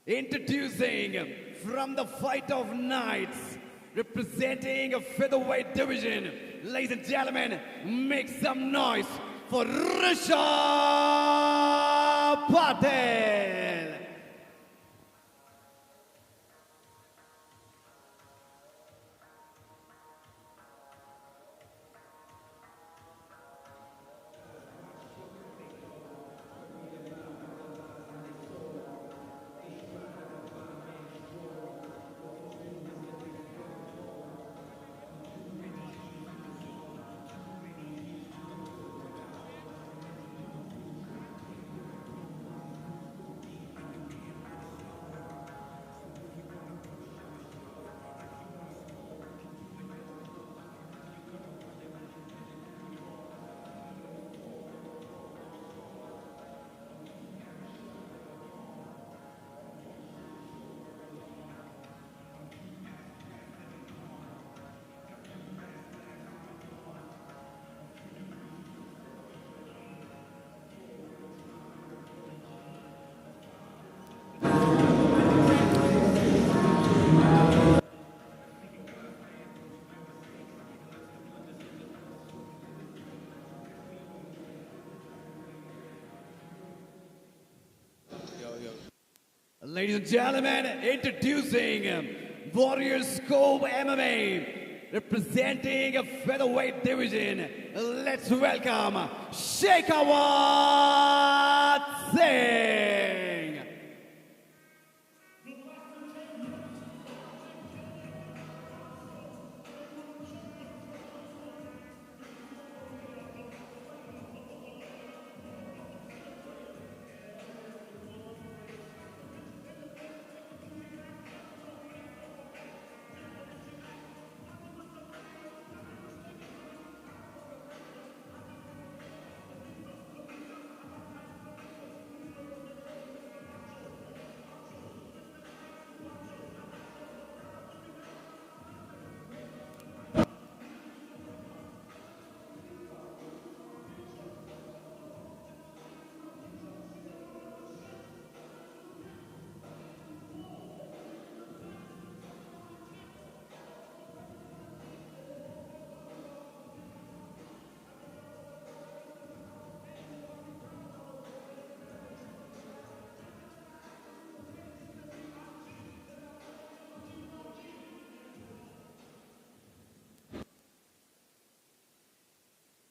Introducing from the Fight of Nights, representing a featherweight division, ladies and gentlemen, make some noise for Rishabh Patel. Ladies and gentlemen, introducing Warriors Cove MMA, representing a featherweight division. Let's welcome Shekhawat Singh.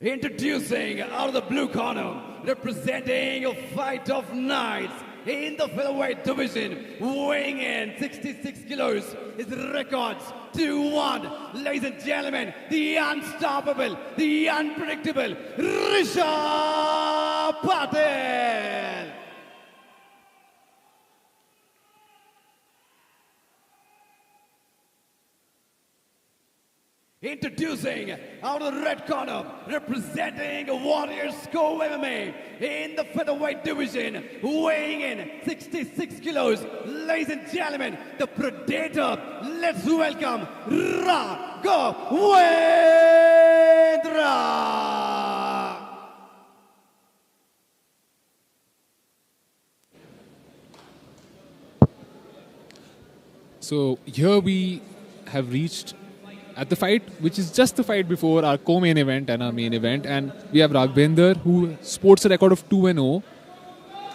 Introducing out of the blue corner, representing a Fight of Nights in the featherweight division, weighing in 66 kilos, his records 2-1. Ladies and gentlemen, the unstoppable, the unpredictable, Rishabh Patel. Introducing out of the red corner, representing Warriors Cove MMA in the featherweight division, weighing in 66 kilos. Ladies and gentlemen, the Predator. Let's welcome Raghavendra. So here we have reached at the fight, which is just the fight before our co-main event and our main event. And we have Raghavendra, who sports a record of 2-0,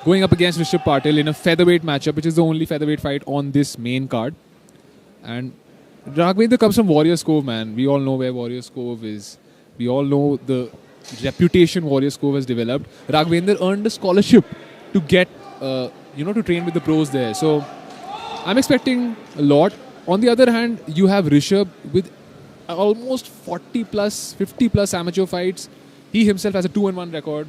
going up against Rishabh Patel in a featherweight matchup, which is the only featherweight fight on this main card. And Raghavendra comes from Warriors Cove, man. We all know where Warriors Cove is. We all know the reputation Warriors Cove has developed. Raghavendra earned a scholarship to get, to train with the pros there. So I'm expecting a lot. On the other hand, you have Rishabh with almost 40 plus, 50 plus amateur fights. He himself has a 2-1 record.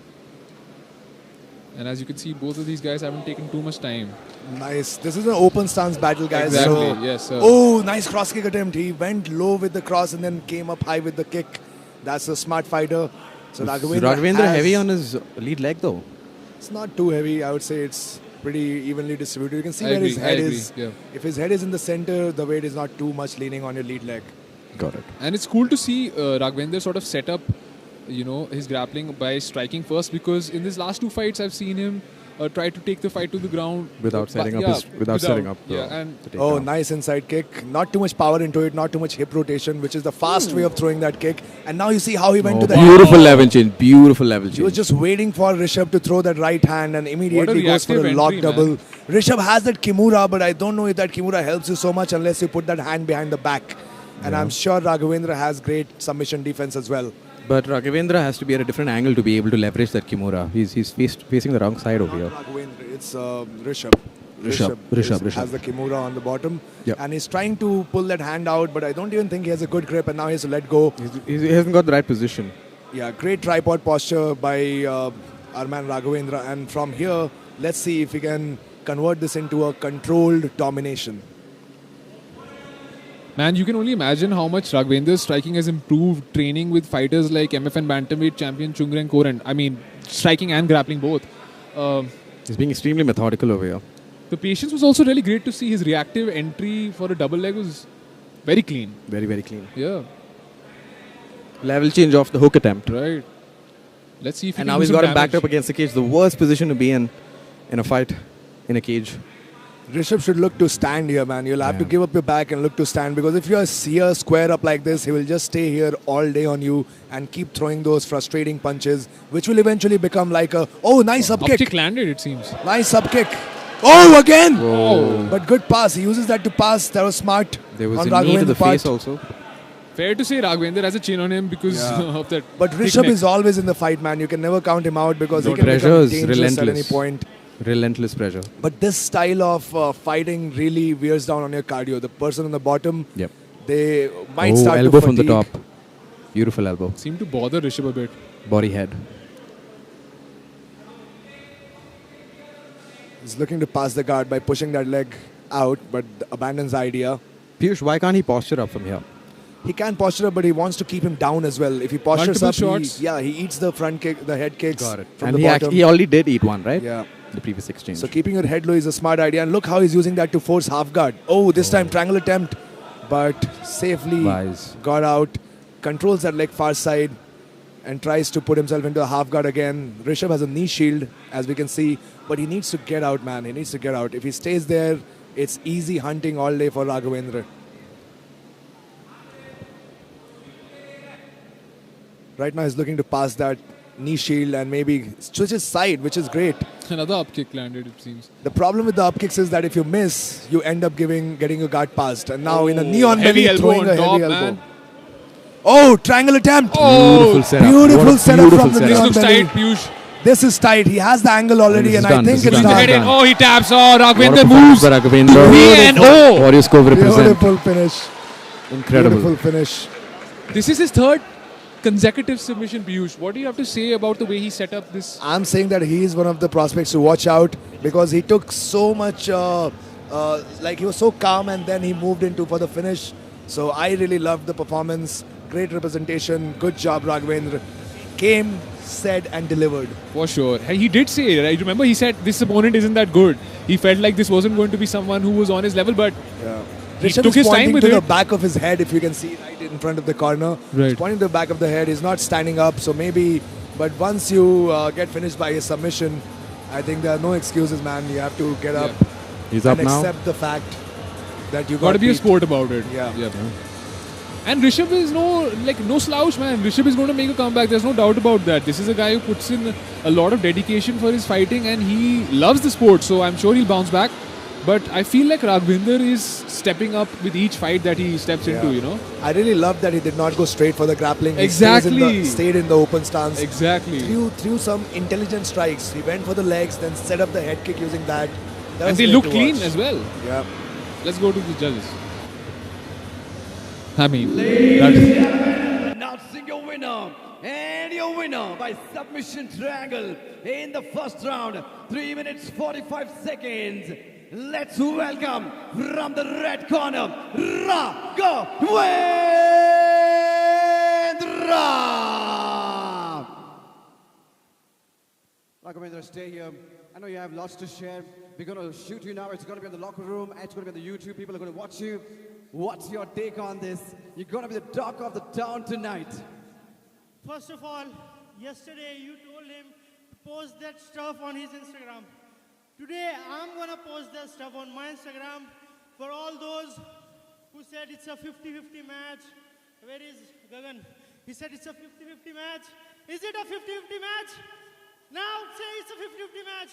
And as you can see, both of these guys haven't taken too much time. Nice. This is an open stance battle, guys. Exactly. So, Yes, sir. Oh, nice cross kick attempt. He went low with the cross and then came up high with the kick. That's a smart fighter. So Raghavendra heavy on his lead leg, though. It's not too heavy. I would say it's pretty evenly distributed. You can see I where agree, his head I agree, is. yeah. If his head is in the center, the weight is not too much leaning on your lead leg. Got it. And it's cool to see Raghavendra sort of set up, his grappling by striking first, because in these last two fights I've seen him tried to take the fight to the ground Without setting up and the Oh, takedown. nice inside kick. Not too much power into it, not too much hip rotation, which is the fast way of throwing that kick. And now you see how he went to the Beautiful head. level change. Beautiful level He was change. just waiting for Rishabh to throw that right hand and immediately goes for a reactive lock entry, double. man. Rishabh has that Kimura, but I don't know if that Kimura helps you so much unless you put that hand behind the back. And I'm sure Raghavendra has great submission defense as well. But Raghavendra has to be at a different angle to be able to leverage that Kimura. He's facing the wrong side over here. Raghavendra, it's Rishabh. Rishabh. Has the Kimura on the bottom. Yep. And he's trying to pull that hand out, but I don't even think he has a good grip, and now he has to let go. He hasn't got the right position. Yeah, great tripod posture by our man Raghavendra. And from here, let's see if he can convert this into a controlled domination. Man, you can only imagine how much Raghavendra's striking has improved training with fighters like MFN Bantamweight champion Chungren Koren. I mean, striking and grappling both. He's being extremely methodical over here. The patience was also really great to see. His reactive entry for a double leg was very clean. Very, very clean. Yeah, Level change off the hook attempt. right. Let's see if he And can now do he's some got him backed damage. up against the cage. The worst position to be in a fight in a cage. Rishabh should look to stand here, man. You'll have to give up your back and look to stand, because if you're here square up like this, he will just stay here all day on you and keep throwing those frustrating punches, which will eventually become like a, oh, nice up kick. Upkick landed, it seems. Nice up kick. Oh, again. Oh. But good pass. He uses that to pass. That was smart. There was on a knee to the Raghavendra part. face also. Fair to say Raghavendra has a chin on him because of that. But thick Rishabh neck. is always in the fight, man. You can never count him out because he can Pressure become is dangerous at any relentless. point. Relentless pressure. But this style of fighting really wears down on your cardio. The person on the bottom, Yep. they might Oh, start elbow to from the fatigue. top. Beautiful elbow. Seemed to bother Rishabh a bit. Body head. He's looking to pass the guard by pushing that leg out, but abandons the idea. Piyush, why can't he posture up from here? He can posture up, but he wants to keep him down as well. If he postures Multiple up, shots. he eats the front kick, the head kicks from And the he, bottom. he already did eat one, right? Yeah. The previous exchange. So keeping your head low is a smart idea. And look how he's using that to force half guard. Oh, this time triangle attempt, but safely Wise. got out. Controls that leg far side and tries to put himself into a half guard again. Rishabh has a knee shield, as we can see, but he needs to get out, man. He needs to get out. If he stays there, it's easy hunting all day for Raghavendra. Right now he's looking to pass that knee shield and maybe switch his side, which is great. Another upkick landed, it seems. The problem with the up kicks is that if you miss, you end up getting your guard passed. And now in a knee on heavy belly, elbow throwing on a top, heavy elbow. man. Oh, triangle attempt. Beautiful setup. Beautiful What a setup beautiful from the This knee on looks belly. tight, Piyush. This is tight. He has the angle already, This is and I done. think This is it's done. The done. head in. done. Oh, he taps. Oh, What a Raghavendra performance moves. by Raghavendra. V&O. Warriors Cove represent. Beautiful finish. Incredible. Beautiful finish. This is his third consecutive submission, Piyush. What do you have to say about the way he set up this? I'm saying that he is one of the prospects to watch out because he took so much, like he was so calm and then he moved into for the finish. So I really loved the performance. Great representation. Good job, Raghavendra. Came, said, and delivered. For sure. He did say, right? Remember, he said this opponent isn't that good. He felt like this wasn't going to be someone who was on his level, but Yeah. He Rishabh took is his time pointing with to the it. back of his head, if you can see right in front of the corner. Right. He's pointing to the back of the head. He's not standing up, so maybe. But once you get finished by his submission, I think there are no excuses, man. You have to get up He's up and now. accept the fact that you got to be a beat. sport about it. Yeah. And Rishabh is no slouch, man. Rishabh is going to make a comeback. There's no doubt about that. This is a guy who puts in a lot of dedication for his fighting, and he loves the sport. So I'm sure he'll bounce back. But I feel like Raghavendra is stepping up with each fight that he steps into. You know. I really love that he did not go straight for the grappling. He Exactly. stayed in the open stance. Exactly. Threw some intelligent strikes. He went for the legs, then set up the head kick using that. That And was they great look to clean watch. as well. Yeah. Let's go to the judges. I mean, that's, Announcing your winner, and your winner by submission triangle in the first round, 3 minutes 45 seconds. Let's welcome from the red corner, Raghavendra. Raghavendra, stay here. I know you have lots to share. We're going to shoot you now. It's going to be in the locker room. It's going to be on the YouTube. People are going to watch you. What's your take on this? You're going to be the talk of the town tonight. First of all, yesterday you told him to post that stuff on his Instagram. Today, I'm going to post that stuff on my Instagram for all those who said it's a 50-50 match. Where is Gagan? He said it's a 50-50 match. Is it a 50-50 match? Now say it's a 50-50 match.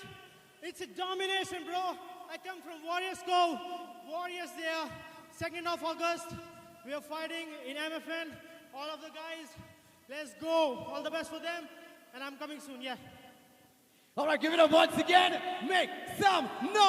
It's a domination, bro. I come from Warriors Co. Warriors there. 2nd of August. We are fighting in MFN. All of the guys. Let's go. All the best for them. And I'm coming soon, yeah. All right, give it up once again. Make some noise